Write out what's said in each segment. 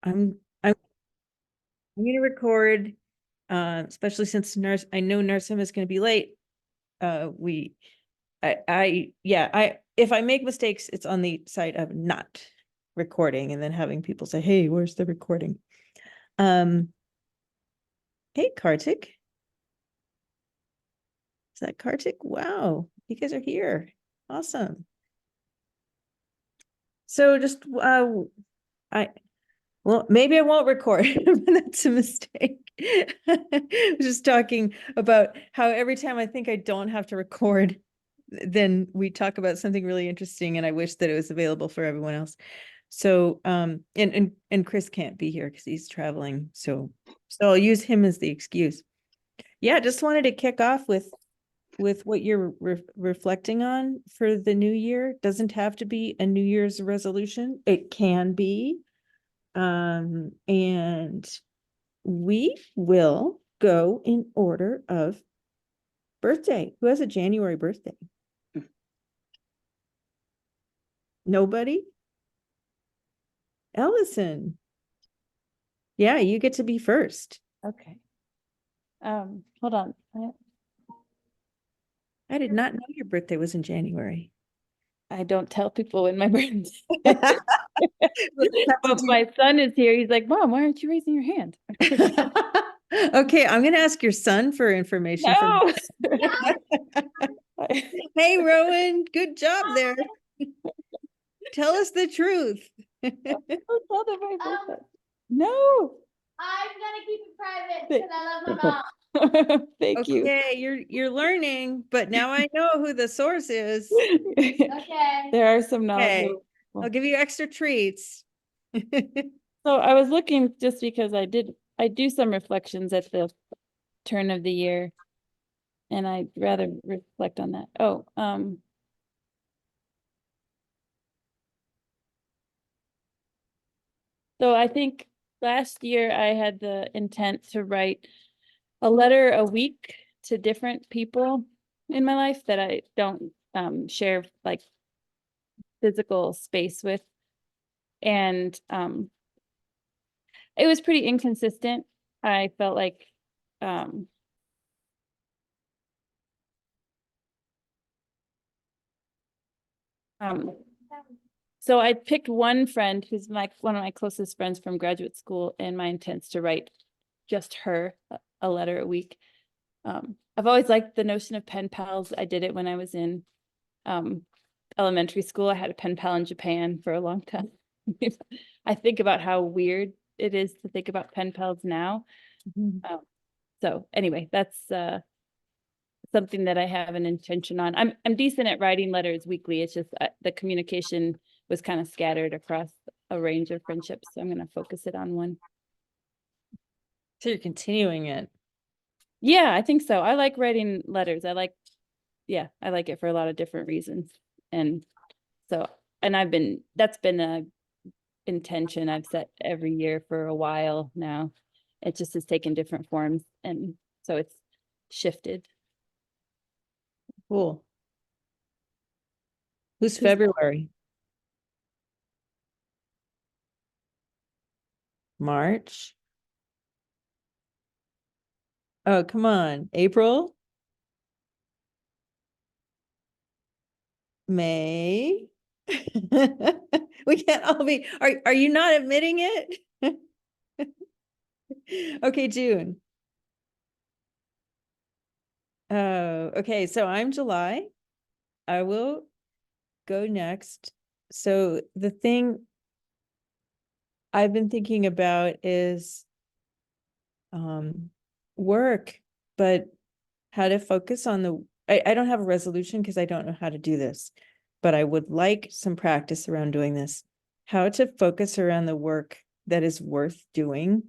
I'm going to record, especially since I know Narsim is going to be late. If I make mistakes, it's on the side of not recording and then having people say, hey, where's the recording? Hey, Kartik. Is that Kartik? Wow, you guys are here. Awesome. So just, well, maybe I won't record. That's a mistake. I was just talking about how every time I think I don't have to record, then we talk about something really interesting, and I wish that it was available for everyone else. So, and Chris can't be here because he's traveling. So I'll use him as the excuse. Yeah, just wanted to kick off with what you're reflecting on for the new year. Doesn't have to be a New Year's resolution. It can be. And we will go in order of birthday. Who has a January birthday? Nobody? Ellison. Yeah, you get to be first. Okay. Hold on. I did not know your birthday was in January. I don't tell people when my birthday. But my son is here. He's like, Mom, why aren't you raising your hand? Okay, I'm gonna ask your son for information. No. Hey, Rowan, good job there. Tell us the truth. Don't tell them my birthday. No. I'm gonna keep it private because I love my mom. Thank you. Okay, you're learning, but now I know who the source is. Okay. There are some knowledge. Okay, I'll give you extra treats. So I was looking just because I do some reflections at the turn of the year, and I'd rather reflect on that. Oh, so I think last year I had the intent to write a letter a week to different people in my life that I don't share like physical space with. And it was pretty inconsistent. I felt like so I picked one friend who's one of my closest friends from graduate school, and my intent's to write just her a letter a week. I've always liked the notion of pen pals. I did it when I was in elementary school. I had a pen pal in Japan for a long time. I think about how weird it is to think about pen pals now. So anyway, that's something that I have an intention on. I'm decent at writing letters weekly. It's just the communication was kind of scattered across a range of friendships. So I'm going to focus it on one. So you're continuing it. Yeah, I think so. I like writing letters. I like it for a lot of different reasons. And so, and that's been a intention I've set every year for a while now. It just has taken different forms. And so it's shifted. Cool. Who's February? March? Oh, come on. April? May? We can't all be, are you not admitting it? Okay, June. Oh, okay, so I'm July. I will go next. So the thing I've been thinking about is work, but how to focus on I don't have a resolution because I don't know how to do this, but I would like some practice around doing this. How to focus around the work that is worth doing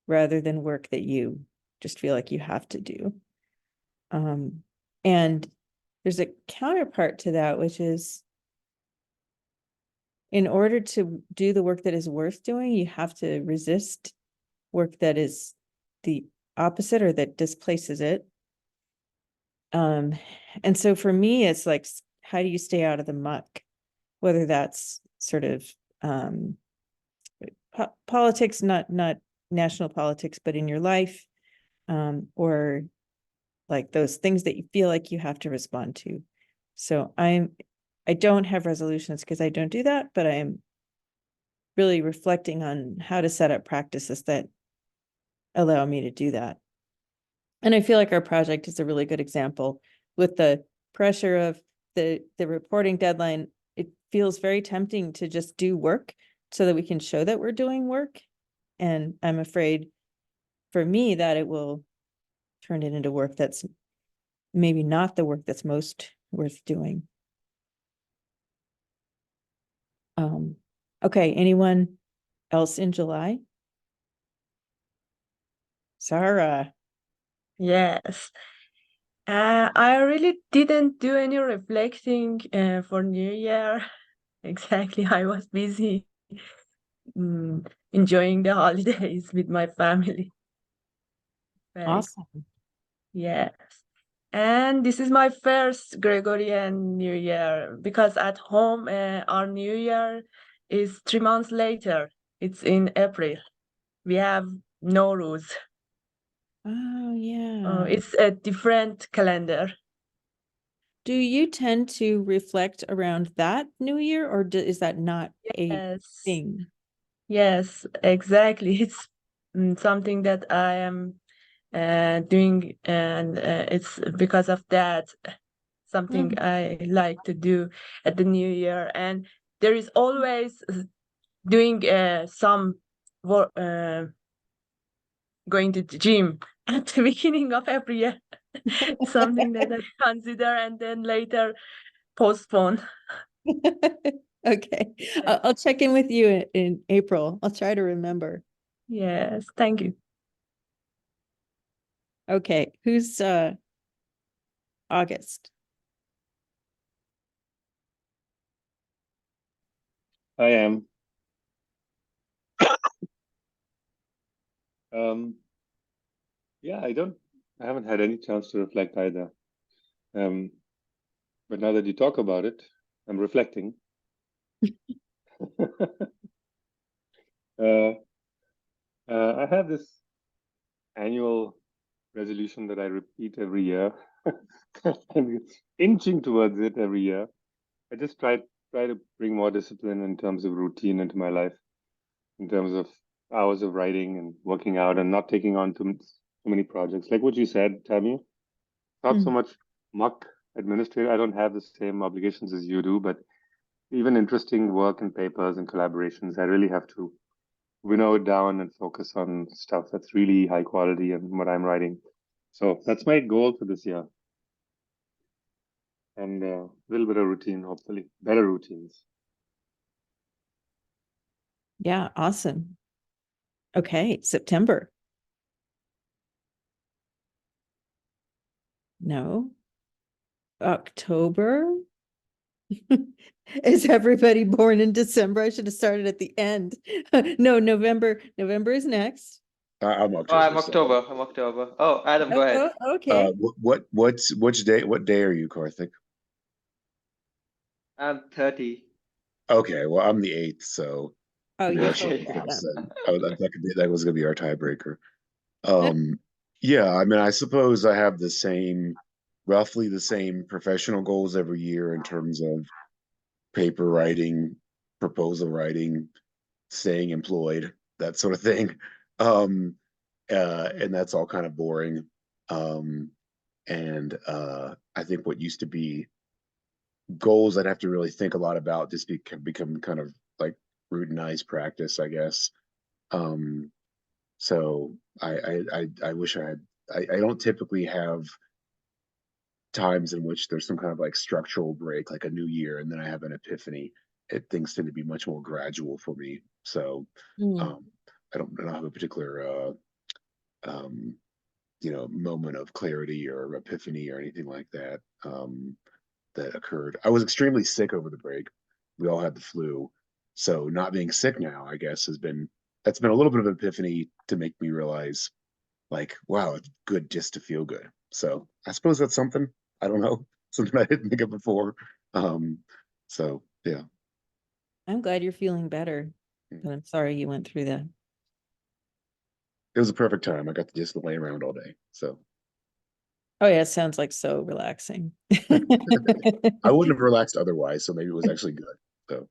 rather than work that you just feel like you have to do. And there's a counterpart to that, which is in order to do the work that is worth doing, you have to resist work that is the opposite or that displaces it. And so for me, it's like, how do you stay out of the muck? Whether that's sort of politics, not national politics, but in your life, or like those things that you feel like you have to respond to. So I don't have resolutions because I don't do that, but I am really reflecting on how to set up practices that allow me to do that. And I feel like our project is a really good example with the pressure of the reporting deadline. It feels very tempting to just do work so that we can show that we're doing work. And I'm afraid for me that it will turn it into work that's maybe not the work that's most worth doing. Okay, anyone else in July? Sarah. Yes. I really didn't do any reflecting for New Year. Exactly. I was busy enjoying the holidays with my family. Right. Awesome. Yes. And this is my first Gregorian New Year because at home our New Year is 3 months later. It's in April. We have Nowruz. Oh, yeah. It's a different calendar. Do you tend to reflect around that New Year, or is that not a Yes. thing? Yes, exactly. It's something that I am doing, and it's because of that something I like to do at the New Year. And there is always doing some work, going to the gym at the beginning of every year. Something that I consider and then later postpone. Okay, I'll check in with you in April. I'll try to remember. Yes, thank you. Okay, who's August? I am. Yeah, I haven't had any chance to reflect either. But now that you talk about it, I'm reflecting. I have this annual resolution that I repeat every year, and inching towards it every year. I just try to bring more discipline in terms of routine into my life, in terms of hours of writing and working out, and not taking on too many projects. Like what you said, Tammy, not so much muck administrative. I don't have the same obligations as you do, but even interesting work and papers and collaborations, I really have to winnow it down and focus on stuff that's really high quality and what I'm writing. So that's my goal for this year. And a little bit of routine, hopefully. Better routines. Yeah, awesome. Okay, September. No. October? Is everybody born in December? I should have started at the end. No, November. November is next. I'm Oh, October. I'm October. I'm October. Oh, Adam, go ahead. Okay. Which day? What day are you, Karthik? I'm 30. Okay, well, I'm the 8th, so Oh, maybe you're that should close, make Adam. sense. That was gonna be our tiebreaker. Yeah, I mean, I suppose I have roughly the same professional goals every year in terms of paper writing, proposal writing, staying employed, that sort of thing. And that's all kind of boring. And I think what used to be goals I'd have to really think a lot about just become kind of like routinized practice, I guess. So I wish I don't typically have times in which there's some kind of like structural break, like a new year, and then I have an epiphany. Things tend to be much more gradual for me. So I don't have a particular moment of clarity or epiphany or anything like that that occurred. I was extremely sick over the break. We all had the flu, so not being sick now, I guess, that's been a little bit of an epiphany to make me realize, like, wow, it's good just to feel good. So I suppose that's something. I don't know, something I didn't think of before. So yeah. I'm glad you're feeling better. but I'm sorry you went through that. It was a perfect time. I got to just lay around all day. So Oh yeah, it sounds like so relaxing. I wouldn't have relaxed otherwise. So maybe it was actually good. So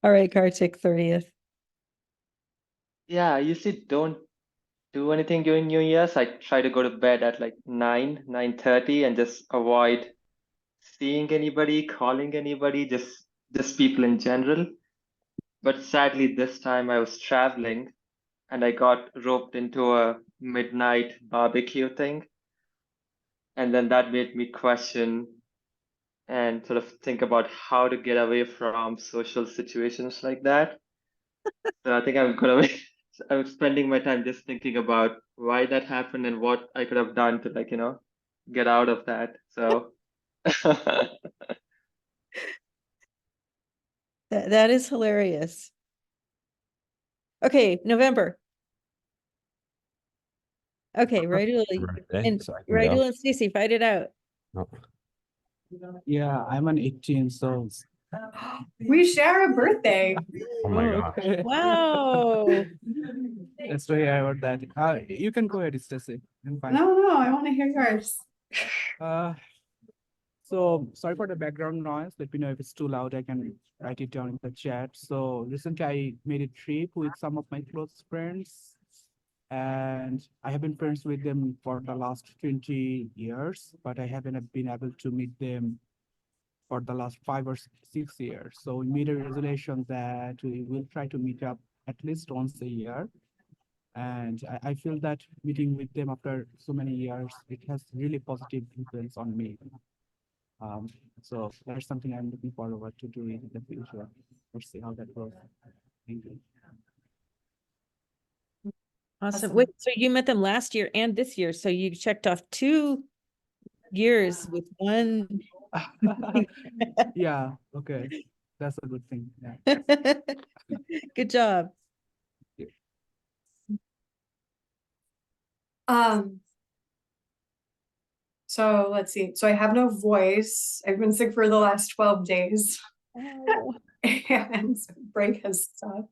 All right, Kartik, 30th. Yeah, I usually don't do anything during New Year's. I try to go to bed at like 9:30 and just avoid seeing anybody, calling anybody, just people in general. But sadly, this time I was traveling and I got roped into a midnight barbecue thing. And then that made me question and sort of think about how to get away from social situations like that. So I think I'm spending my time just thinking about why that happened and what I could have done to get out of that. So That is hilarious. Okay, November. Okay, Rydul birthday, and so I can go. Rydul and Stacy, fight it out. Oh, Yeah, I'm an 18, so We share a birthday. oh my god. okay. Wow. Let's to hear about that. You can go ahead, Stacy. I'm fine. No, I want to hear yours. Uh, so sorry for the background noise. Let me know if it's too loud. I can write it down in the chat. So recently I made a trip with some of my close friends, and I have been friends with them for the last 20 years, but I haven't been able to meet them for the last 5 or 6 years. So we made a resolution that we will try to meet up at least once a year. And I feel that meeting with them after so many years, it has really positive influence on me. So that's something I'm looking forward to doing in the future. Let's see how that goes. Thank you. Awesome. Wait, so you met them last year and this year, so you checked off 2 years with one. Yeah, okay. That's a good thing. Yeah. Good job. So let's see. So I have no voice. I've been sick for the last 12 days. Oh. And break has sucked.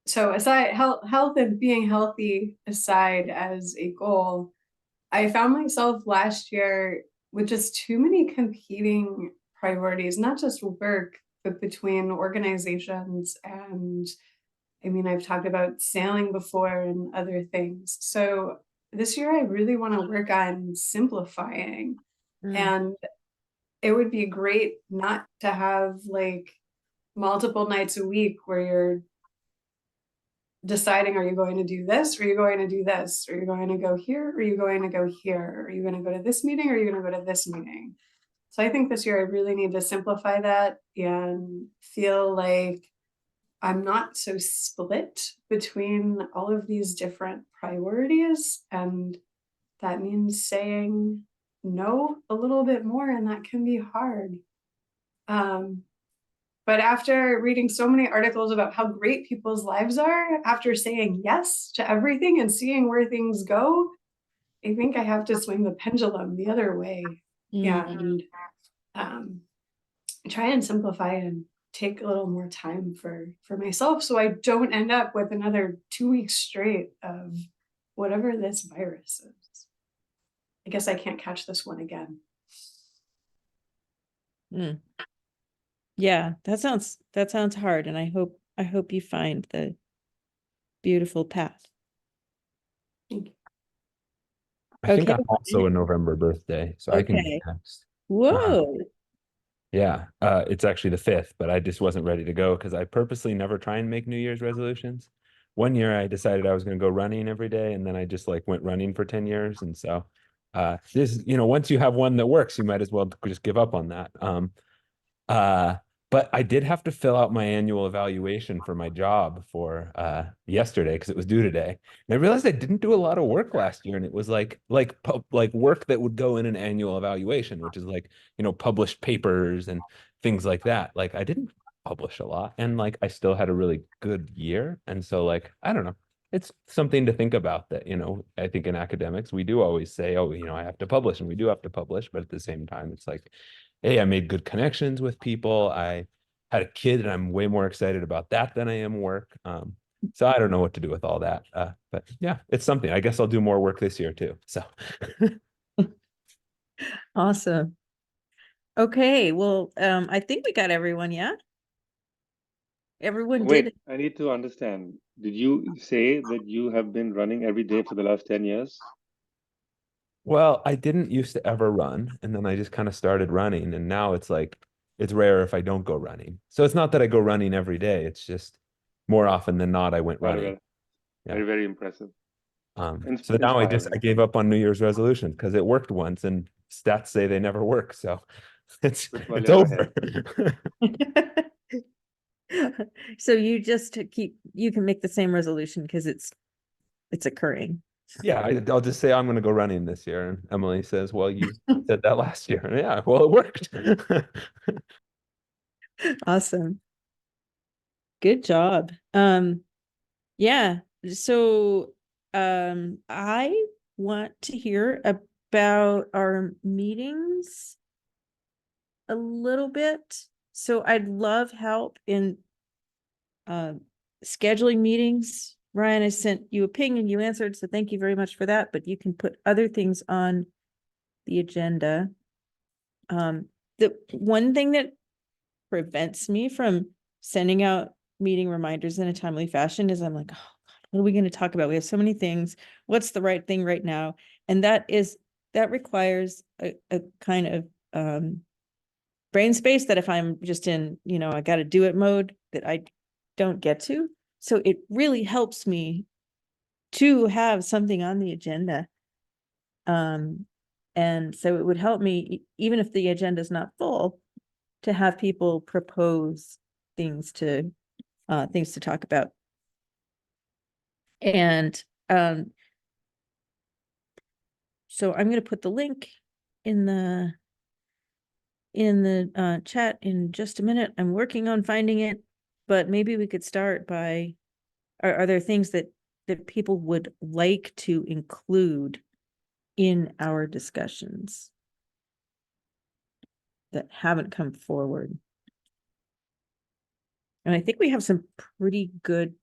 So aside health and being healthy aside as a goal, I found myself last year with just too many competing priorities, not just work, but between organizations. And I mean, I've talked about sailing before and other things. So this year I really want to work on simplifying. And it would be great not to have like multiple nights a week where you're deciding, are you going to do this? Or are you going to do this? Are you going to go here? Or are you going to go here? Are you going to go to this meeting? Or are you going to go to this meeting? So I think this year I really need to simplify that and feel like I'm not so split between all of these different priorities. And that means saying no a little bit more, and that can be hard. But after reading so many articles about how great people's lives are, after saying yes to everything and seeing where things go, I think I have to swing the pendulum the other way. And try and simplify and take a little more time for myself, so I don't end up with another 2 weeks straight of whatever this virus is. I guess I can't catch this one again. Yeah, that sounds hard, and I hope you find the beautiful path. Thank you. I think Okay. I'm also a November birthday, so I can Okay. go next. Whoa. Yeah, it's actually the 5th, but I just wasn't ready to go because I purposely never try and make New Year's resolutions. One year I decided I was going to go running every day, and then I just like went running for 10 years. And so this, once you have one that works, you might as well just give up on that. But I did have to fill out my annual evaluation for my job for yesterday because it was due today. And I realized I didn't do a lot of work last year, and it was like work that would go in an annual evaluation, which is like, published papers and things like that. Like I didn't publish a lot, and like I still had a really good year. And so like, I don't know. It's something to think about that, I think in academics, we do always say, oh, I have to publish, and we do have to publish, but at the same time, it's like, hey, I made good connections with people. I had a kid and I'm way more excited about that than I am work. So I don't know what to do with all that. But yeah, it's something. I guess I'll do more work this year too. So Awesome. Okay, well, I think we got everyone, yeah? Everyone Wait, did. I need to understand. Did you say that you have been running every day for the last 10 years? well, I didn't used to ever run, and then I just kind of started running, and now it's like it's rare if I don't go running. So it's not that I go running every day, it's just more often than not I went Very running. well. Yeah. Very, very impressive. So now I Inspiring. gave up on New Year's resolutions because it worked once and stats say they never work. So it's But while it's you're over. ahead. So you just you can make the same resolution because it's occurring. Yeah, I'll just say I'm going to go running this year. And Emily says, well, you said that last year. And yeah, well, it worked. Awesome. Good job. Yeah, so I want to hear about our meetings a little bit. So I'd love help in scheduling meetings. Ryan, I sent you a ping and you answered, so thank you very much for that, but you can put other things on the agenda. The one thing that prevents me from sending out meeting reminders in a timely fashion is I'm like, oh God, what are we going to talk about? We have so many things. What's the right thing right now? And that requires a kind of brain space that if I'm just in, I got to do it mode that I don't get to. So it really helps me to have something on the agenda. And so it would help me, even if the agenda is not full, to have people propose things to talk about. And so I'm going to put the link in the chat in just a minute. I'm working on finding it, but maybe we could start by, are there things that people would like to include in our discussions that haven't come forward? And I think we have some pretty good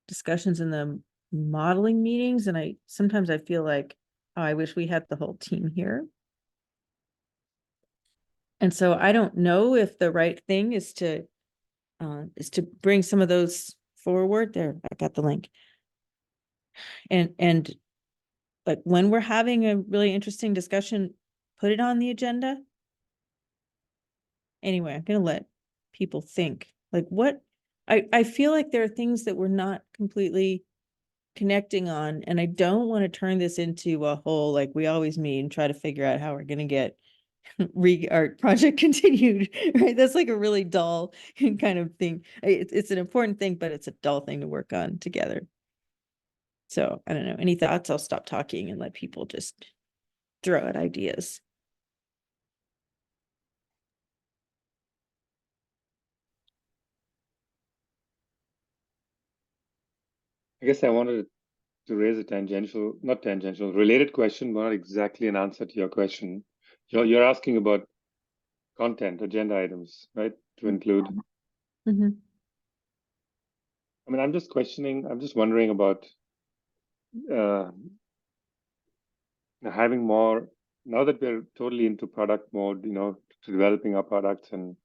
discussions in the modeling meetings, and sometimes I feel like, oh, I wish we had the whole team here. And so I don't know if the right thing is to bring some of those forward. There, I got the link. And like when we're having a really interesting discussion, put it on the agenda. Anyway, I'm gonna let people think. Like what I feel like there are things that we're not completely connecting on, and I don't want to turn this into a whole like we always meet and try to figure out how we're gonna get our project continued, right? That's like a really dull kind of thing. It's an important thing, but it's a dull thing to work on together. So I don't know. Any thoughts? I'll stop talking and let people just throw out ideas. I guess I wanted to raise a not tangential, related question, but not exactly an answer to your question. You're asking about content, agenda items, right? To include. Mm-hmm. I mean, I'm just wondering about having more, now that we're totally into product mode, to developing our products and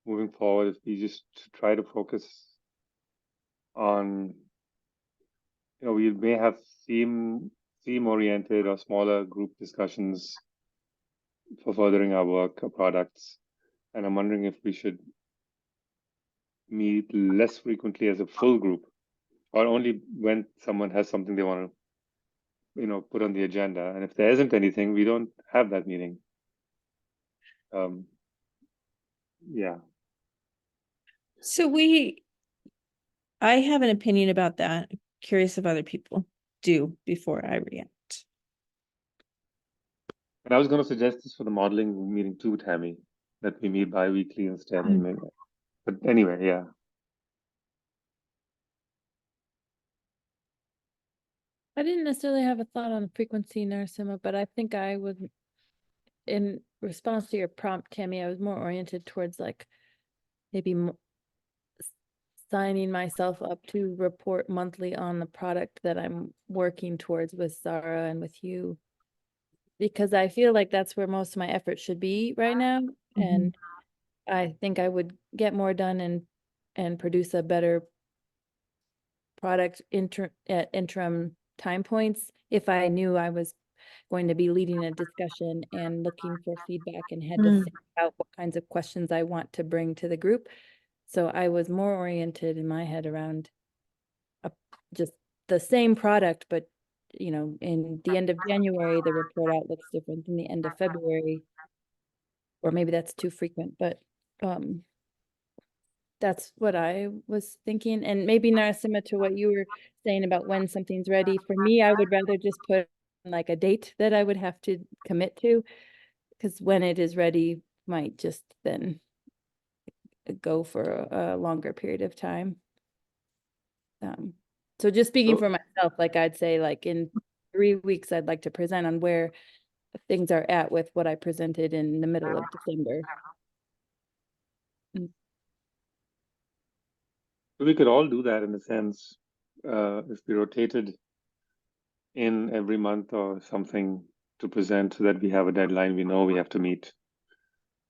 moving forward, if we just try to focus on, we may have theme oriented or smaller group discussions for furthering our work or products. And I'm wondering if we should meet less frequently as a full group, or only when someone has something they want to, put on the agenda. And if there isn't anything, we don't have that meeting. Yeah. So I have an opinion about that. Curious if other people do before I react. And I was going to suggest this for the modeling meeting too, Tammy, that we meet bi-weekly instead. But anyway, yeah. I didn't necessarily have a thought on frequency, Narasimha, but I think I would, in response to your prompt, Tammy, I was more oriented towards like maybe signing myself up to report monthly on the product that I'm working towards with Zara and with you. Because I feel like that's where most of my effort should be right now. And I think I would get more done and produce a better product at interim time points if I knew I was going to be leading a discussion and looking for feedback and had to think out what kinds of questions I want to bring to the group. So I was more oriented in my head around just the same product, but you know, in the end of January, the report out looks different than the end of February. Or maybe that's too frequent, but that's what I was thinking. And maybe not similar to what you were saying about when something's ready. For me, I would rather just put like a date that I would have to commit to, because when it is ready might just then go for a longer period of time. So just speaking for myself, like I'd say like in 3 weeks, I'd like to present on where things are at with what I presented in the middle of December. We could all do that in a sense, if we rotated in every month or something to present so that we have a deadline we know we have to meet.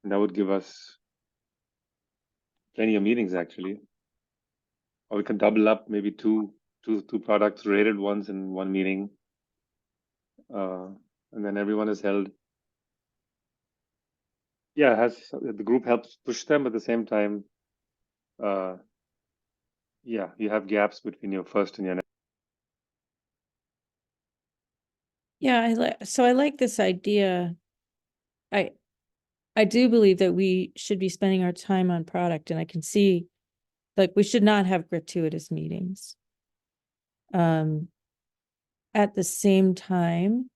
And that would give us plenty of meetings actually. Or we can double up maybe two products, rated ones in one meeting. And then everyone is held. Yeah, the group helps push them at the same time. Yeah, you have gaps between your first and your next. Yeah, I like this idea. I do believe that we should be spending our time on product, and I can see like we should not have gratuitous meetings. At the same time,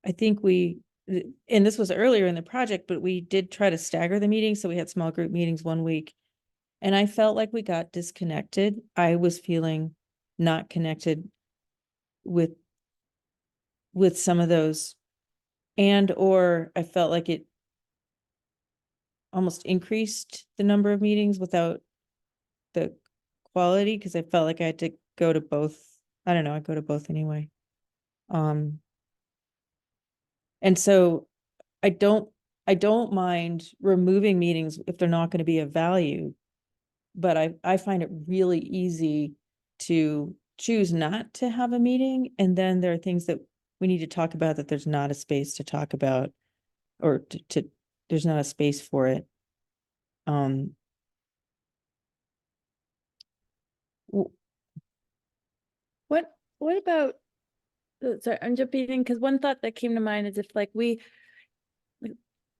I think and this was earlier in the project, but we did try to stagger the meetings. So we had small group meetings one week, and I felt like we got disconnected. I was feeling not connected with some of those, or I felt like it almost increased the number of meetings without the quality, because I felt like I had to go to both. I don't know, I go to both anyway. And so I don't mind removing meetings if they're not going to be of value, but I find it really easy to choose not to have a meeting, and then there are things that we need to talk about that there's not a space to talk about, or there's not a space for it. What about, sorry, I'm jumping in because one thought that came to mind is if like we, at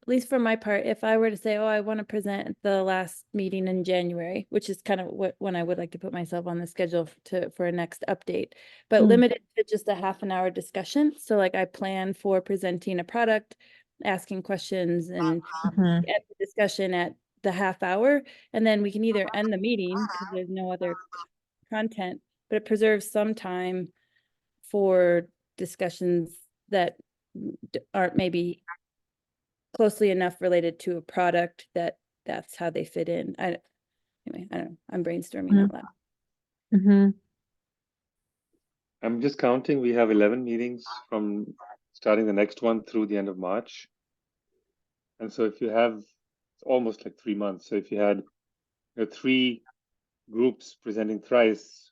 least for my part, if I were to say, oh, I want to present the last meeting in January, which is kind of when I would like to put myself on the schedule for a next update, but limited to just a half an hour discussion. So like I plan for presenting a product, asking questions, and at the discussion at the half hour, and then we can either end the meeting because there's no other content, but it preserves some time for discussions that aren't maybe closely enough related to a product that's how they fit in. Anyway, I don't know. I'm brainstorming out loud. I'm just counting. We have 11 meetings from starting the next one through the end of March. And so if you have, it's almost like 3 months. So if you had 3 groups presenting thrice,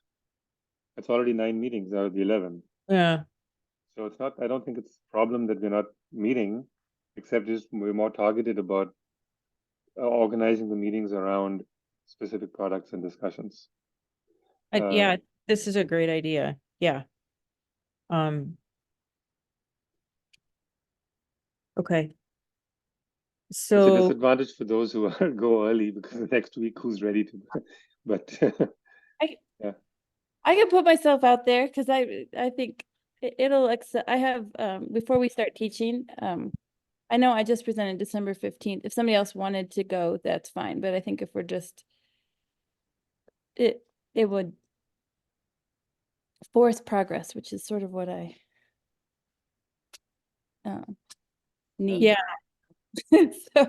that's already 9 meetings out of the 11. Yeah. So it's not, I don't think it's a problem that we're not meeting, except just we're more targeted about organizing the meetings around specific products and discussions. Yeah, this is a great idea. Yeah. Okay. It's a So disadvantage for those who go early because the next week who's ready to, but I can put myself out there because I think it'll accept. I have before we start teaching, I know I just presented December 15th. If somebody else wanted to go, that's fine. But I think if we're just it would force progress, which is sort of what I need. yeah, So,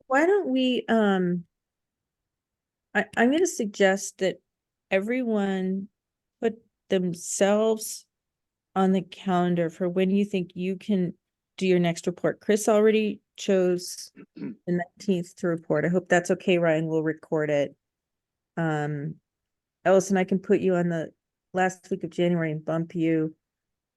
Why don't we, I'm gonna suggest that everyone put themselves on the calendar for when you think you can do your next report. Chris already chose the 19th to report. I hope that's okay, Ryan. We'll record it. Ellison, I can put you on the last week of January and bump you.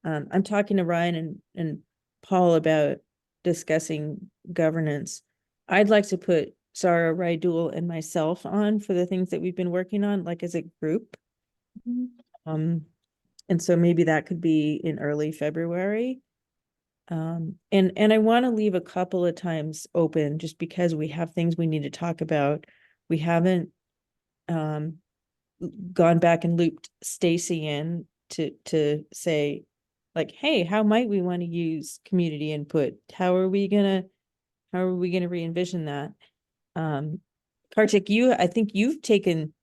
I'm talking to Ryan and Paul about discussing governance. I'd like to put Sarah Rydul and myself on for the things that we've been working on, like as a group. And so maybe that could be in early February. And I want to leave a couple of times open just because we have things we need to talk about. We haven't gone back and looped Stacy in to say, like, hey, how might we want to use community input? How are we gonna re-envision that? Kartik, I think you've taken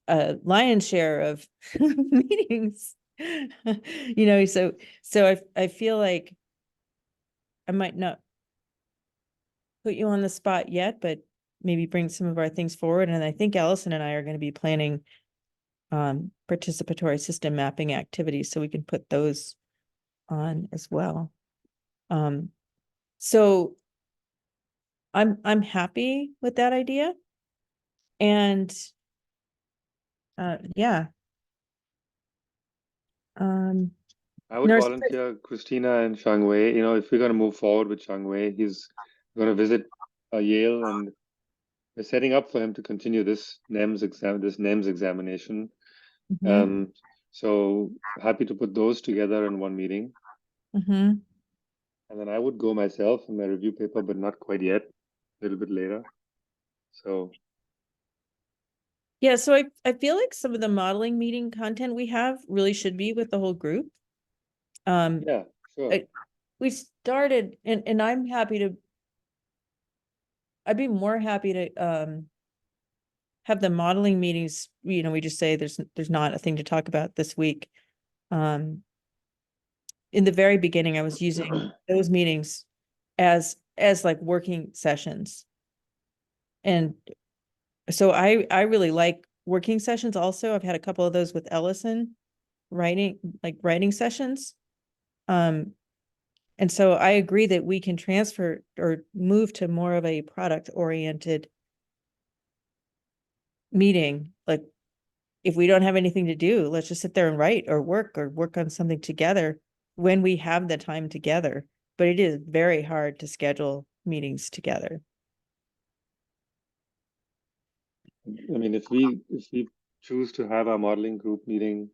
a lion's share of meetings. So I feel like I might not put you on the spot yet, but maybe bring some of our things forward. And I think Allison and I are going to be planning participatory system mapping activities, so we can put those on as well. So I'm happy with that idea. And yeah. I would Nurse- volunteer Christina and Shangwei. You know, if we're going to move forward with Shangwei, he's going to visit Yale, and we're setting up for him to continue this NEMS examination. Mhm. So happy to put those together in one meeting. Mhm. And then I would go myself in my review paper, but not quite yet, a little bit later. So Yeah, so I feel like some of the modeling meeting content we have really should be with the whole group. yeah, sure. We started, and I'm happy to, I'd be more happy to have the modeling meetings, we just say there's not a thing to talk about this week. In the very beginning, I was using those meetings as like working sessions. And so I really like working sessions also. I've had a couple of those with Ellison, writing sessions. And so I agree that we can transfer or move to more of a product oriented meeting. Like, if we don't have anything to do, let's just sit there and write or work on something together when we have the time together. But it is very hard to schedule meetings together. I mean, if we choose to have our modeling group meeting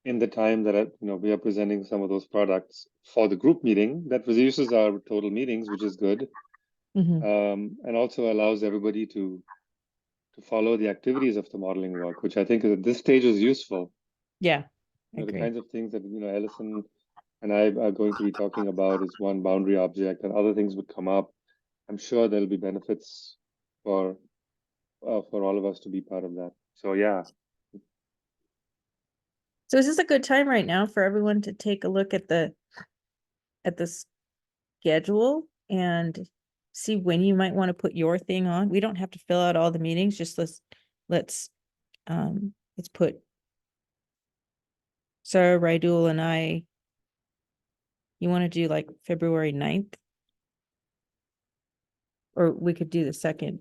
in the time that we are presenting some of those products for the group meeting, that reduces our total meetings, which is good, and also allows everybody to follow the activities of the modeling work, which I think at this stage is useful. Yeah, the kinds of things that Ellison and I are going to be talking about is one boundary object, and other things would come up. I'm sure there'll be benefits for all of us to be part of that. So yeah. So is this a good time right now for everyone to take a look at the schedule and see when you might want to put your thing on? We don't have to fill out all the meetings, just let's put Sarah Rydul and I. You want to do like February 9th? Or we could do the 2nd.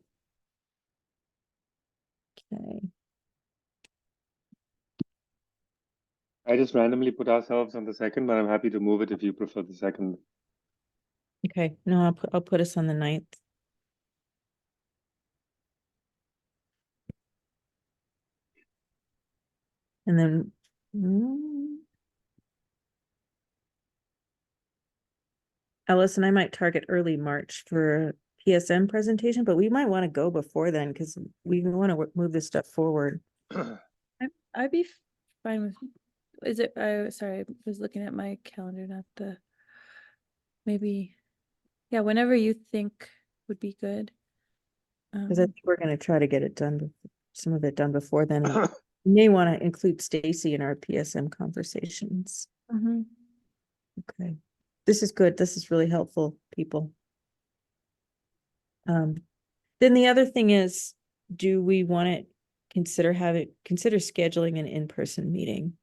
Okay. I just randomly put ourselves on the 2nd, but I'm happy to move it if you prefer the 2nd. Okay, no, I'll put us on the 9th. And then Ellison, I might target early March for a PSM presentation, but we might want to go before then because we want to move this stuff forward. I'd be fine with, is it, sorry, I was looking at my calendar, not the, maybe, yeah, whenever you think would be good. Because I think we're going to try to get it done, some of it done before then. And we may want to include Stacy in our PSM conversations. Okay. This is good. This is really helpful, people. Then the other thing is, do we want to consider scheduling an in-person meeting?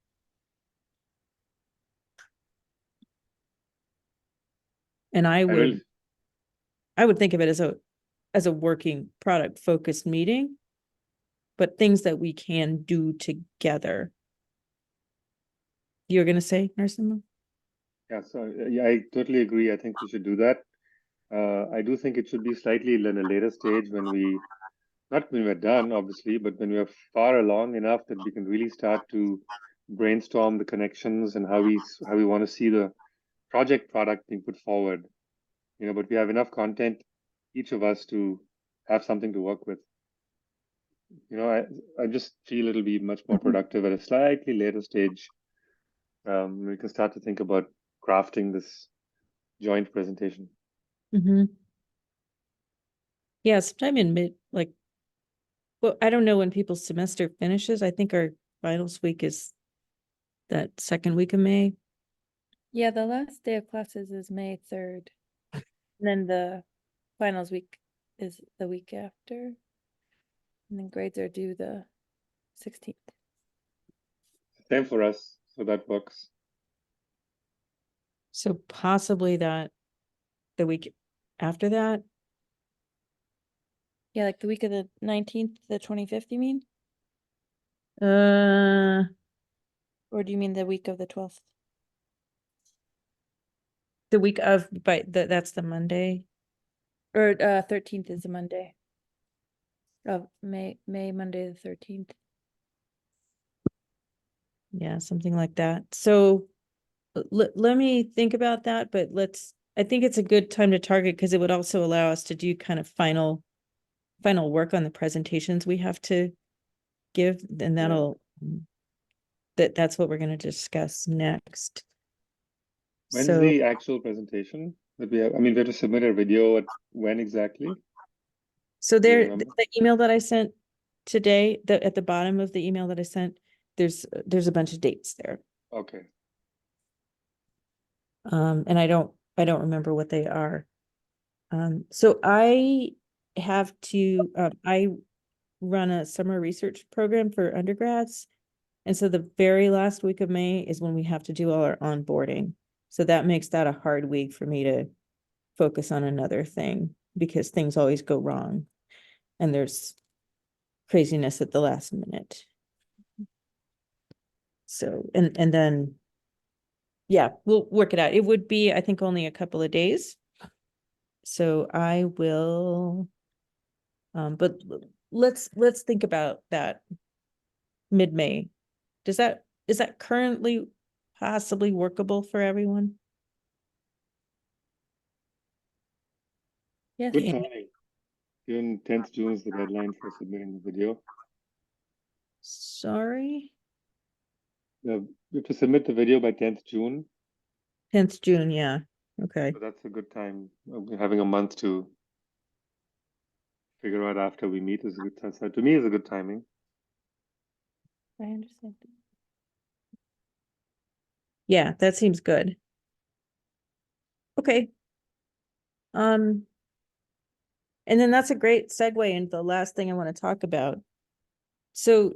And I really- would think of it as a working product focused meeting, but things that we can do together. You're gonna say, Narasimha? Yeah, so yeah, I totally agree. I think we should do that. I do think it should be slightly in a later stage when not when we're done, obviously, but when we're far along enough that we can really start to brainstorm the connections and how we want to see the product being put forward. But we have enough content, each of us, to have something to work with. I just feel it'll be much more productive at a slightly later stage. We can start to think about crafting this joint presentation. Mm-hmm. Yeah, sometime in well, I don't know when people's semester finishes. I think our finals week is that second week of May. Yeah, the last day of classes is May 3rd. And then the finals week is the week after. And then grades are due the 16th. Same for us, so that works. So possibly the week after that. Yeah, like the week of the 19th, the 25th, you mean? Uh, Or do you mean the week of the 12th? the week of, but that's the Monday. Or 13th is a Monday. Of May, Monday the 13th. Yeah, something like that. So let me think about that, but I think it's a good time to target because it would also allow us to do kind of final work on the presentations we have to give, and that's what we're going to discuss next. When's So the actual presentation that we have? I mean, we have to submit a video at when exactly? So Do you there, remember? the email that I sent today, at the bottom of the email that I sent, there's a bunch of dates there. Okay. And I don't remember what they are. So I have to, I run a summer research program for undergrads. And so the very last week of May is when we have to do all our onboarding. So that makes that a hard week for me to focus on another thing because things always go wrong. And there's craziness at the last minute. So, and then, yeah, we'll work it out. It would be, I think, only a couple of days. So I will, but let's think about that mid-May. Is that currently possibly workable for everyone? Yes. Good timing. Given 10th June is the deadline for submitting the video. Sorry, We have to submit the video by 10th June. 10th June, yeah, okay. So that's a good time. Having a month to figure out after we meet is a good time. So to me, is a good timing. I understand. Yeah, that seems good. Okay. And then that's a great segue into the last thing I want to talk about. So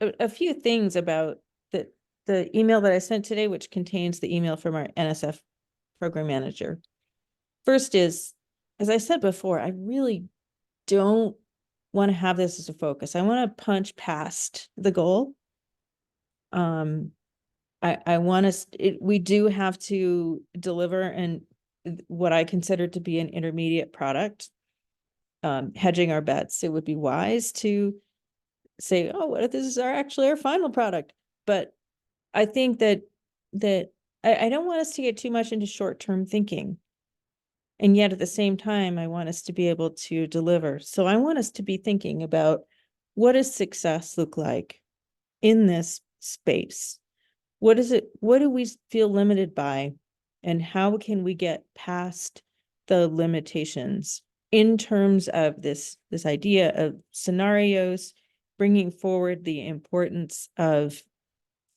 a few things about the email that I sent today, which contains the email from our NSF program manager. First is, as I said before, I really don't want to have this as a focus. I want to punch past the goal. I want us, we do have to deliver what I consider to be an intermediate product. Hedging our bets, it would be wise to say, oh, what if this is actually our final product? But I think that I don't want us to get too much into short-term thinking. And yet at the same time, I want us to be able to deliver. So I want us to be thinking about, what does success look like in this space? What do we feel limited by? And how can we get past the limitations in terms of this idea of scenarios, bringing forward the importance of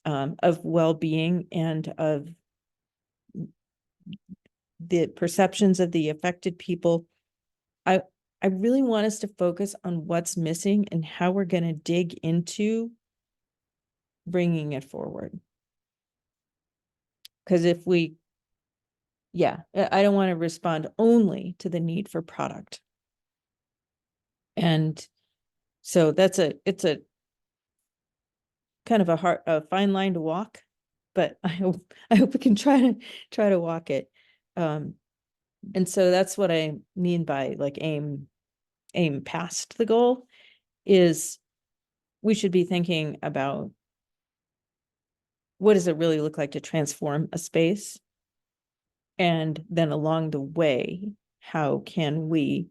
well-being and of the perceptions of the affected people. I really want us to focus on what's missing and how we're going to dig into bringing it forward. Because if we, yeah, I don't want to respond only to the need for product. And so it's a kind of a fine line to walk, but I hope we can try to walk it. And so that's what I mean by like aim past the goal, is we should be thinking about what does it really look like to transform a space? And then along the way, how can we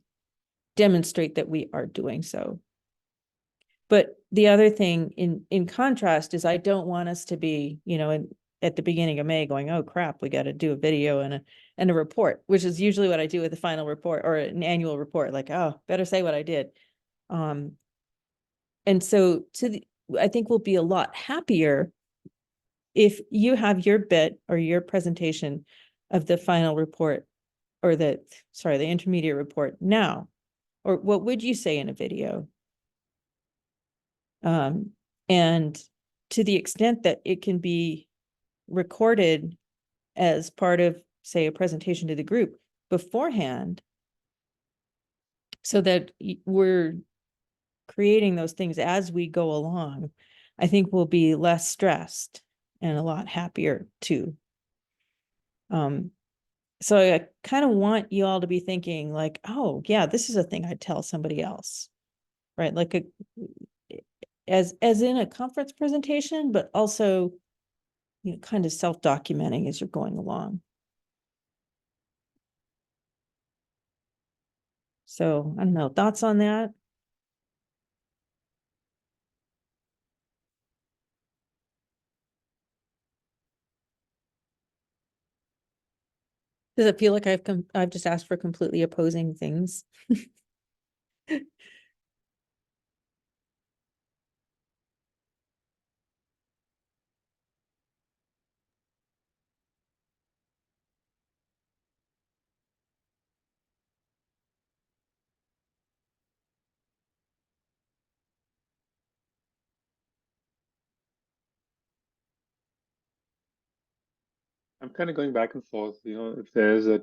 demonstrate that we are doing so? But the other thing in contrast is I don't want us to be, at the beginning of May going, oh crap, we got to do a video and a report, which is usually what I do with the final report or an annual report, like, oh, better say what I did. And so I think we'll be a lot happier if you have your bit or your presentation of the final report or the intermediate report now, or what would you say in a video? And to the extent that it can be recorded as part of, say, a presentation to the group beforehand, so that we're creating those things as we go along, I think we'll be less stressed and a lot happier too. So I kind of want you all to be thinking like, oh yeah, this is a thing I'd tell somebody else, right? Like as in a conference presentation, but also, kind of self-documenting as you're going along. So I don't know, thoughts on that? Does it feel like I've just asked for completely opposing things? I'm kind of going back and forth, if there's a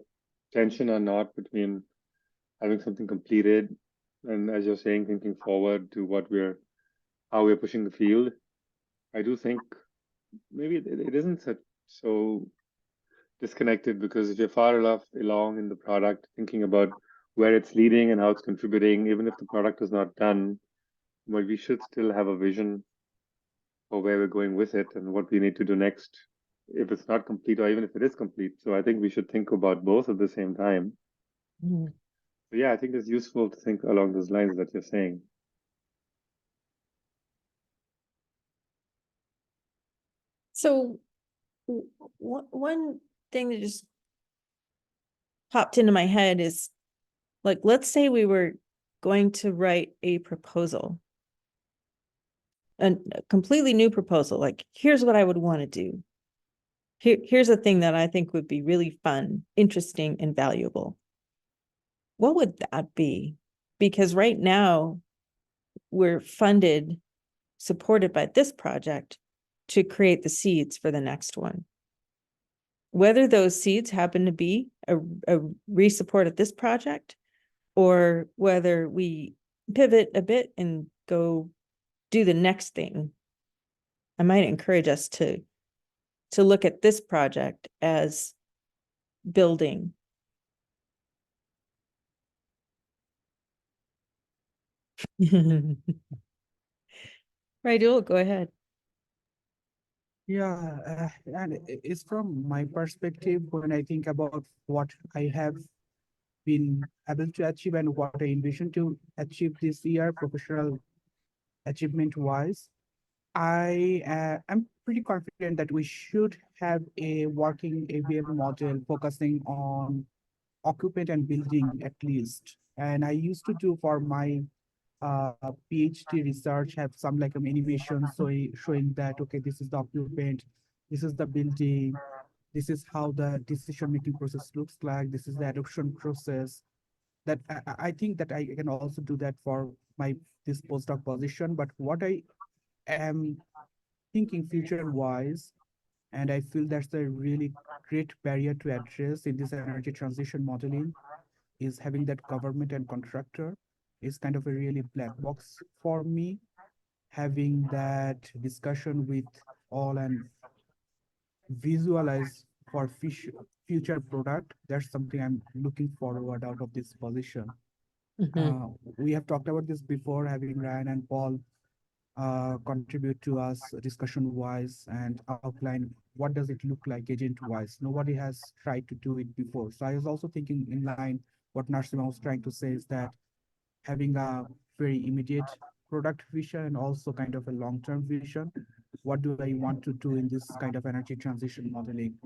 tension or not between having something completed and, as you're saying, thinking forward to how we're pushing the field. I do think maybe it isn't so disconnected, because if you're far enough along in the product, thinking about where it's leading and how it's contributing, even if the product is not done, but we should still have a vision for where we're going with it and what we need to do next if it's not complete, or even if it is complete. So I think we should think about both at the same time. Mhm. So yeah, I think it's useful to think along those lines that you're saying. So one thing that just popped into my head is, like, let's say we were going to write a proposal, a completely new proposal, like, here's what I would want to do. Here's a thing that I think would be really fun, interesting, and valuable. What would that be? Because right now we're supported by this project to create the seeds for the next one. Whether those seeds happen to be a re-support of this project, or whether we pivot a bit and go do the next thing, I might encourage us to look at this project as building. Raidul, go ahead. Yeah, and it's from my perspective when I think about what I have been able to achieve and what I envision to achieve this year, professional achievement wise. I'm pretty confident that we should have a working ABM model focusing on occupant and building at least. And I used to do for my PhD research have some like animation showing that, okay, this is the occupant, this is the building, this is how the decision making process looks like, this is the adoption process, that I think that I can also do that for this postdoc position, but what I am thinking future wise, and I feel that's a really great barrier to address in this energy transition modeling, is having that government and contractor is kind of a really black box for me. Having that discussion with all and visualize for future product, that's something I'm looking forward out of this position. Mhm. We have talked about this before, having Ryan and Paul contribute to us discussion wise and outline what does it look like agent wise. Nobody has tried to do it before. So I was also thinking in line what Narsima was trying to say is that having a very immediate product vision and also kind of a long-term vision. What do I want to do in this kind of energy transition modeling?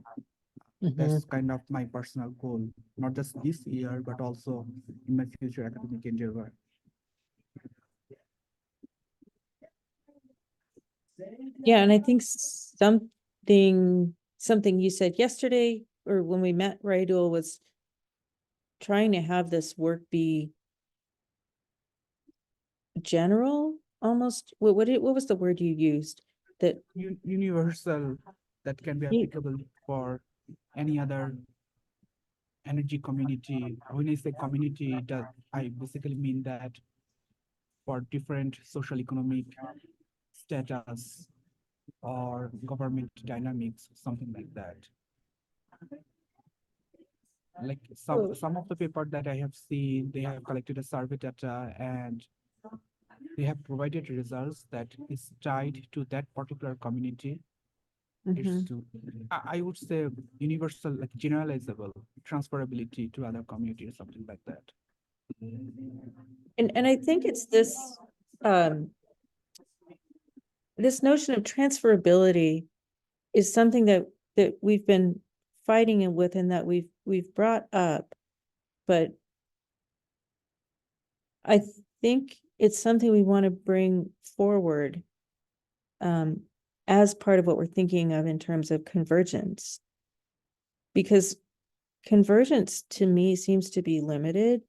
That's Mhm. kind of my personal goal, not just this year, but also in my future academic endeavor. Yeah, and I think something you said yesterday or when we met, Raidul, was trying to have this work be general, almost. What was the word you used? That Universal, that can be Ye- applicable for any other energy community. When I say community, I basically mean that for different social economic status or government dynamics, something like that. Like Oh. some of the paper that I have seen, they have collected a survey data and they have provided results that is tied to that particular community. It's Mhm. to, I would say universal, like generalizable, transferability to other communities, something like that. And I think it's um this notion of transferability is something that we've been fighting with and that we've brought up, but I think it's something we want to bring forward as part of what we're thinking of in terms of convergence. Because convergence to me seems to be limited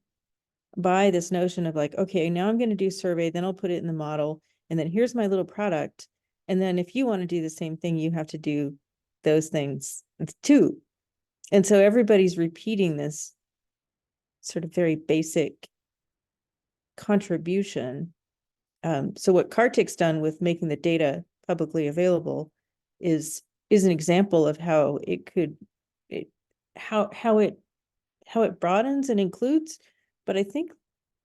by this notion of like, okay, now I'm going to do survey, then I'll put it in the model, and then here's my little product. And then if you want to do the same thing, you have to do those things too. And so everybody's repeating this sort of very basic contribution. So what Kartik's done with making the data publicly available is an example of how it could, how it broadens and includes. But I think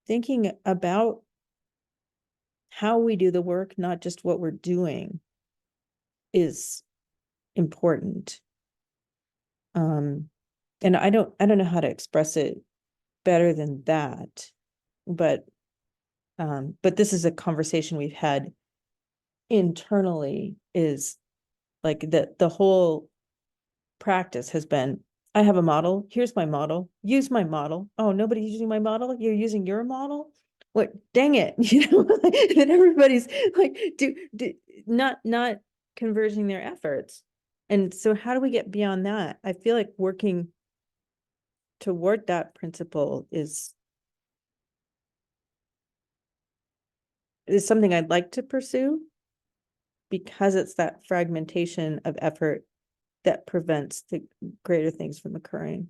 thinking about how we do the work, not just what we're doing, is important. And I don't know how to express it better than that, but this is a conversation we've had internally, is like the whole practice has been, I have a model, here's my model, use my model. Oh, nobody's using my model, you're using your model? What, dang it, that everybody's like, do not converging their efforts. And so how do we get beyond that? I feel like working toward that principle is something I'd like to pursue, because it's that fragmentation of effort that prevents the greater things from occurring.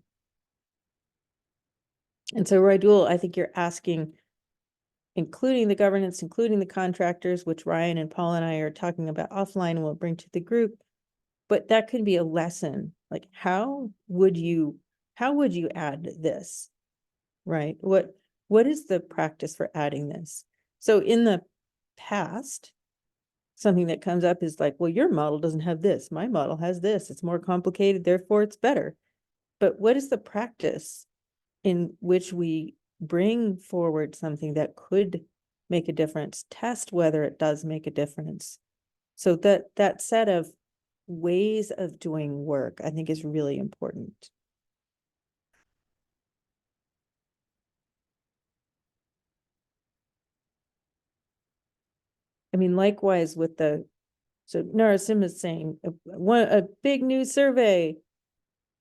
And so, Raidul, I think you're asking, including the governance, including the contractors, which Ryan and Paul and I are talking about offline and we'll bring to the group. But that could be a lesson. Like, how would you add this? Right? What is the practice for adding this? So in the past, something that comes up is like, well, your model doesn't have this, my model has this, it's more complicated, therefore it's better. But what is the practice in which we bring forward something that could make a difference, test whether it does make a difference? So that set of ways of doing work, I think, is really important. I mean, likewise with so Narasim is saying a big new survey,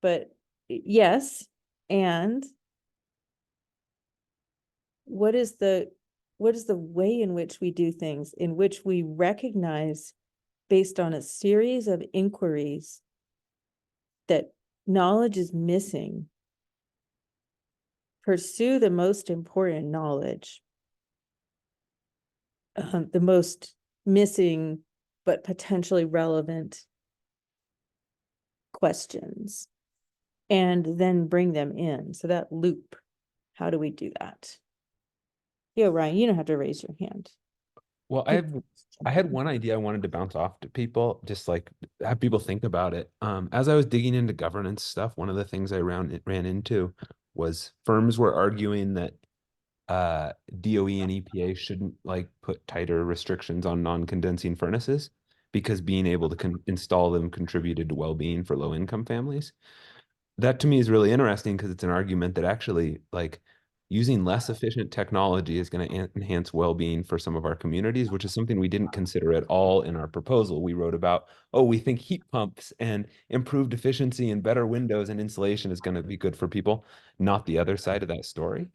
but yes, and what is the way in which we do things, in which we recognize based on a series of inquiries that knowledge is missing, pursue the most important knowledge, the most missing but potentially relevant questions, and then bring them in. So that loop, how do we do that? Yeah, Ryan, you don't have to raise your hand. Well, I had one idea I wanted to bounce off to people, just like have people think about it. As I was digging into governance stuff, one of the things I ran into was firms were arguing that DOE and EPA shouldn't like put tighter restrictions on non-condensing furnaces because being able to install them contributed to well-being for low-income families. That to me is really interesting because it's an argument that actually like using less efficient technology is going to enhance well-being for some of our communities, which is something we didn't consider at all in our proposal. We wrote about, oh, we think heat pumps and improved efficiency and better windows and insulation is going to be good for people, not the other side of that story.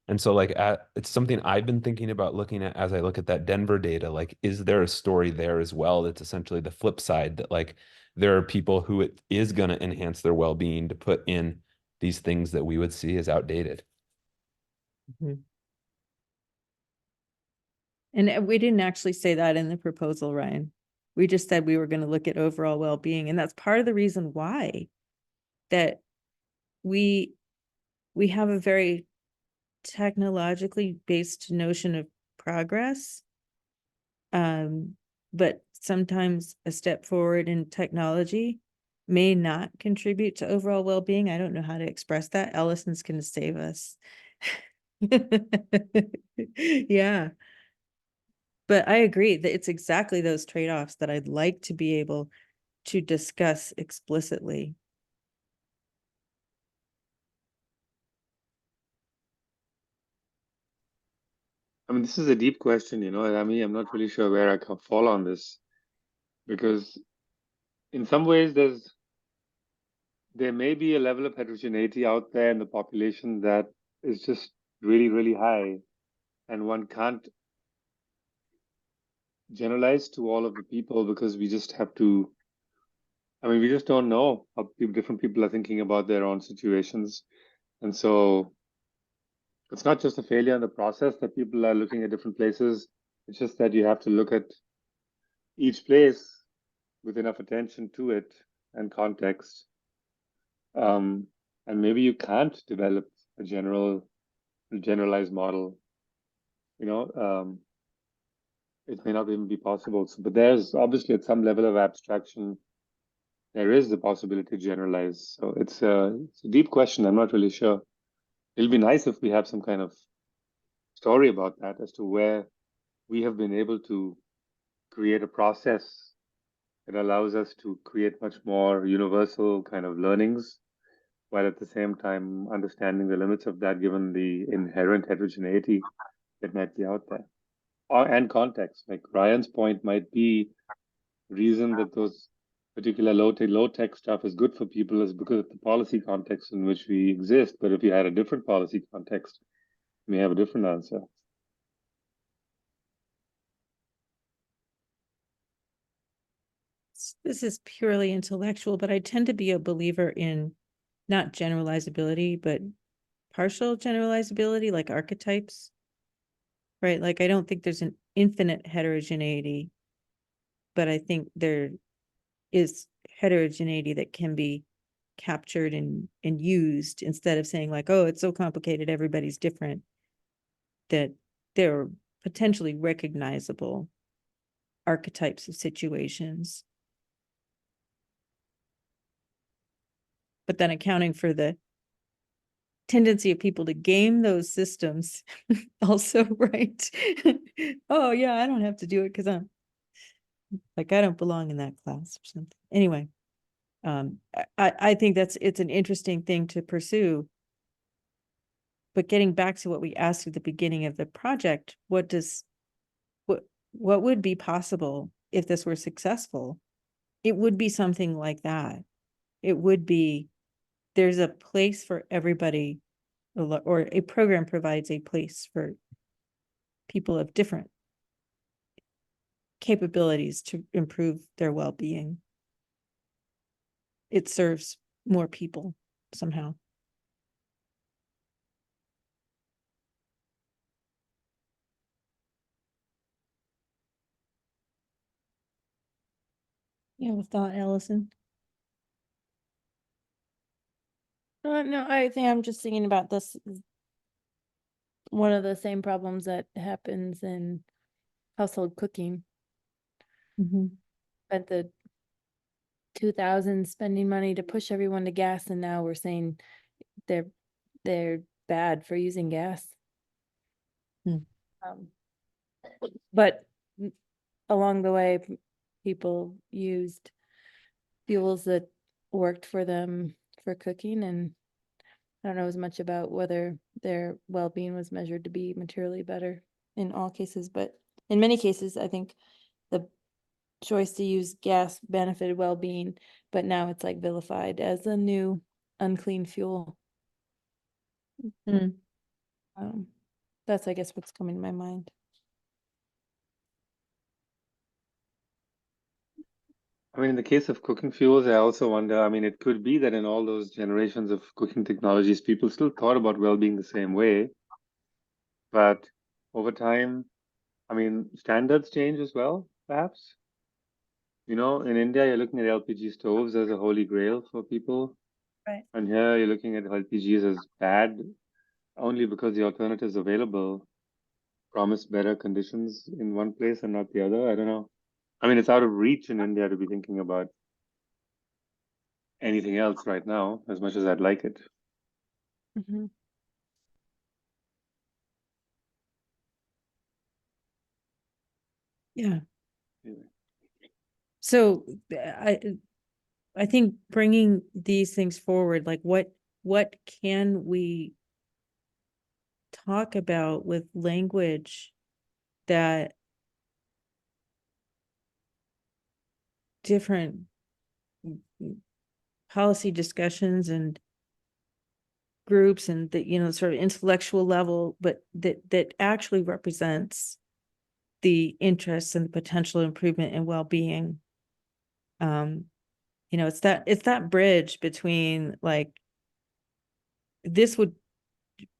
And so like it's something I've been thinking about looking at as I look at that Denver data, like, is there a story there as well that's essentially the flip side, that like there are people who it is going to enhance their well-being to put in these things that we would see as outdated. And we didn't actually say that in the proposal, Ryan. We just said we were going to look at overall well-being, and that's part of the reason why that we have a very technologically based notion of progress. But sometimes a step forward in technology may not contribute to overall well-being. I don't know how to express that. Allison's going to save us. Yeah. But I agree that it's exactly those trade-offs that I'd like to be able to discuss explicitly. I mean, this is a deep question, you know. I mean, I'm not really sure where I can fall on this, because in some ways there may be a level of heterogeneity out there in the population that is just really, really high, and one can't generalize to all of the people because we just have to, I mean, we just don't know how different people are thinking about their own situations. And so it's not just a failure in the process that people are looking at different places. It's just that you have to look at each place with enough attention to it and context. And maybe you can't develop a generalized model, you know, it may not even be possible. So, but there's obviously at some level of abstraction, there is the possibility to generalize. So it's a deep question. I'm not really sure. It'll be nice if we have some kind of story about that as to where we have been able to create a process that allows us to create much more universal kind of learnings, while at the same time understanding the limits of that given the inherent heterogeneity that might be out there. And context, like Ryan's point might be reason that those particular low-tech stuff is good for people is because of the policy context in which we exist. But if you had a different policy context, you may have a different answer. This is purely intellectual, but I tend to be a believer in not generalizability, but partial generalizability, like archetypes, right? Like, I don't think there's an infinite heterogeneity, but I think there is heterogeneity that can be captured and used instead of saying like, oh, it's so complicated, everybody's different, that there are potentially recognizable archetypes of situations. But then accounting for the tendency of people to game those systems also, right? Oh yeah, I don't have to do it because I'm like, I don't belong in that class or something. Anyway, I think it's an interesting thing to pursue. But getting back to what we asked at the beginning of the project, what would be possible if this were successful? It would be something like that. It would be, there's a place for everybody or a program provides a place for people of different capabilities to improve their well-being. It serves more people somehow. You have a thought, Allison? No, I think I'm just thinking about this. One of the same problems that happens in household cooking. At the 2000s, spending money to push everyone to gas, and now we're saying they're bad for using gas. Hmm. But along the way, people used fuels that worked for them for cooking, and I don't know as much about whether their well-being was measured to be materially better in all cases, but in many cases, I think the choice to use gas benefited well-being, but now it's like vilified as a new unclean fuel. Hmm. That's, I guess, what's coming to my mind. I mean, in the case of cooking fuels, I also wonder, I mean, it could be that in all those generations of cooking technologies, people still thought about well-being the same way. But over time, I mean, standards change as well, perhaps. You know, in India, you're looking at LPG stoves as a holy grail for people. Right. And here you're looking at LPGs as bad only because the alternatives available promise better conditions in one place and not the other. I don't know. I mean, it's out of reach in India to be thinking about anything else right now, as much as I'd like it. Yeah. Anyway. So I think bringing these things forward, like what can we talk about with language that different policy discussions and groups and the, you know, sort of intellectual level, but that actually represents the interests and the potential improvement in well-being. You know, it's that bridge between like,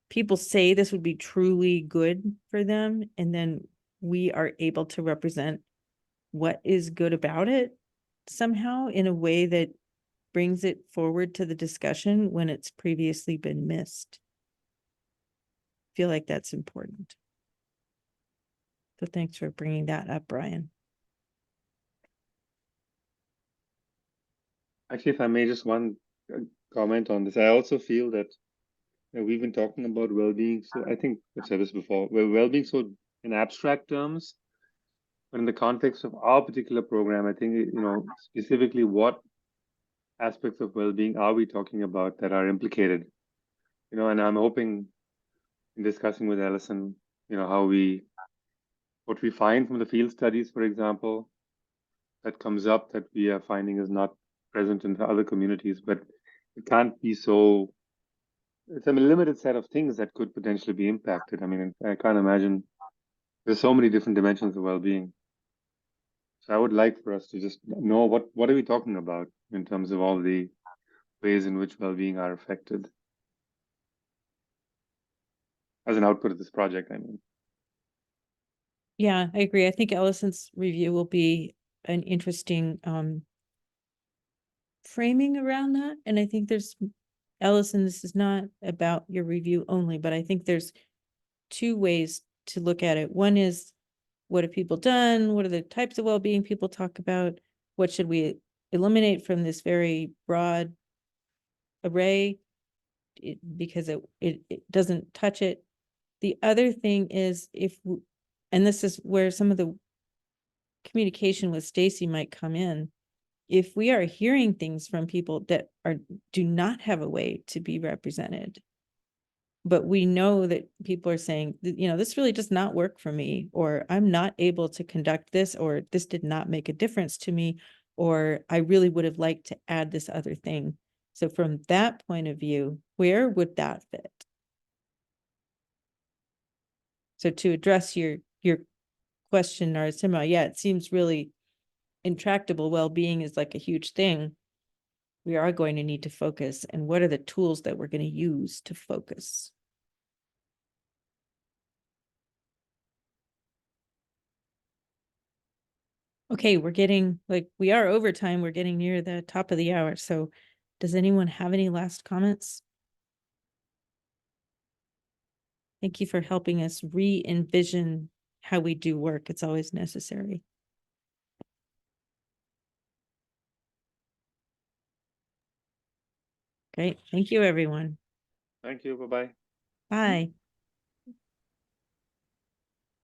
people say this would be truly good for them, and then we are able to represent what is good about it somehow in a way that brings it forward to the discussion when it's previously been missed. I feel like that's important. So thanks for bringing that up, Brian. Actually, if I may, just one comment on this. I also feel that we've been talking about well-being. So I think I've said this before, where well-being so in abstract terms, but in the context of our particular program, I think, you know, specifically what aspects of well-being are we talking about that are implicated? You know, and I'm hoping in discussing with Allison, you know, what we find from the field studies, for example, that comes up that we are finding is not present in the other communities, but it can't be so. It's a limited set of things that could potentially be impacted. I mean, I can't imagine. There's so many different dimensions of well-being. So I would like for us to just know what are we talking about in terms of all the ways in which well-being are affected as an output of this project, I mean. Yeah, I agree. I think Allison's review will be an interesting framing around that. And I think Allison, this is not about your review only, but I think there's two ways to look at it. One is, what have people done? What are the types of well-being people talk about? What should we eliminate from this very broad array? Because it doesn't touch it. The other thing is and this is where some of the communication with Stacy might come in. If we are hearing things from people that do not have a way to be represented, but we know that people are saying, you know, this really does not work for me, or I'm not able to conduct this, or this did not make a difference to me, or I really would have liked to add this other thing. So from that point of view, where would that fit? So to address your question, Narasimha, yeah, it seems really intractable. Well-being is like a huge thing. We are going to need to focus, and what are the tools that we're going to use to focus? Okay, we are over time. We're getting near the top of the hour. So does anyone have any last comments? Thank you for helping us re-envision how we do work. It's always necessary. Great. Thank you, everyone. Thank you. Bye-bye. Bye.